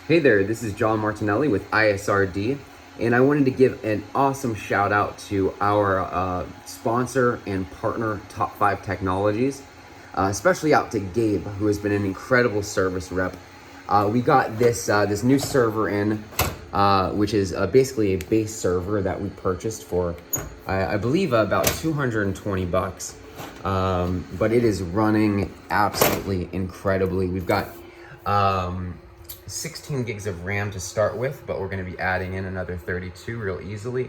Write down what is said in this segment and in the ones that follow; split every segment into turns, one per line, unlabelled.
Hey there, this is John Martinelli with ISRD, and I wanted to give an awesome shout out to our sponsor and partner, Top 5 Technologies, especially out to Gabe, who has been an incredible service rep. We got this new server in, which is basically a base server that we purchased for, I believe, about 220 bucks. But it is running absolutely incredibly. We've got 16 gigs of RAM to start with, but we're going to be adding in another 32 real easily.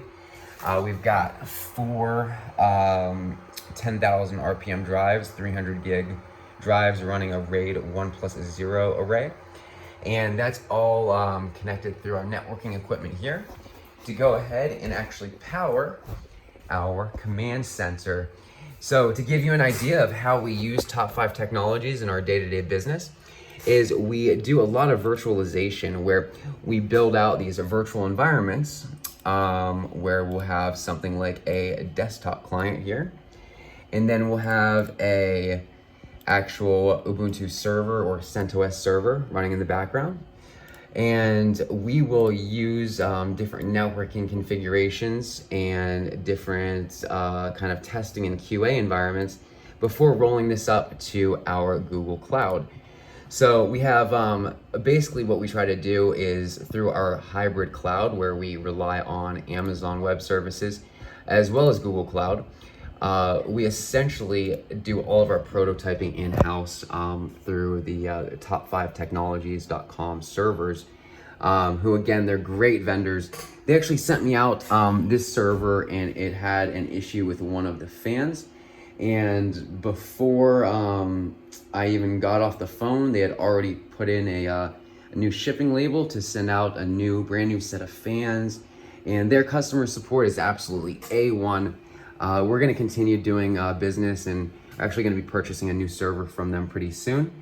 We've got four 10,000 RPM drives, 300 gig drives running a RAID 1+0 array. And that's all connected through our networking equipment here to go ahead and actually power our command center. So to give you an idea of how we use Top 5 Technologies in our day-to-day business, is we do a lot of virtualization where we build out these virtual environments where we'll have something like a desktop client here, and then we'll have a actual Ubuntu server or CentOS server running in the background. And we will use different networking configurations and different kind of testing and QA environments before rolling this up to our Google Cloud. So we have basically what we try to do is through our hybrid cloud, where we rely on Amazon Web Services as well as Google Cloud. We essentially do all of our prototyping in-house through the top5technologies.com servers, who again, they're great vendors. They actually sent me out this server and it had an issue with one of the fans. And before I even got off the phone, they had already put in a new shipping label to send out a brand new set of fans. And their customer support is absolutely A1. We're going to continue doing business, and we're actually going to be purchasing a new server from them pretty soon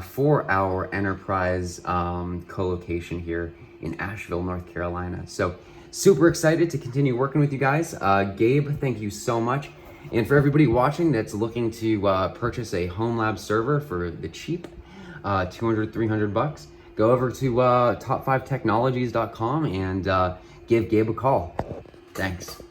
for our enterprise co-location here in Asheville, North Carolina. So super excited to continue working with you guys. Gabe, thank you so much. And for everybody watching that's looking to purchase a Homelabs server for the cheap, 200, 300 bucks, go over to top5technologies.com and give Gabe a call. Thanks.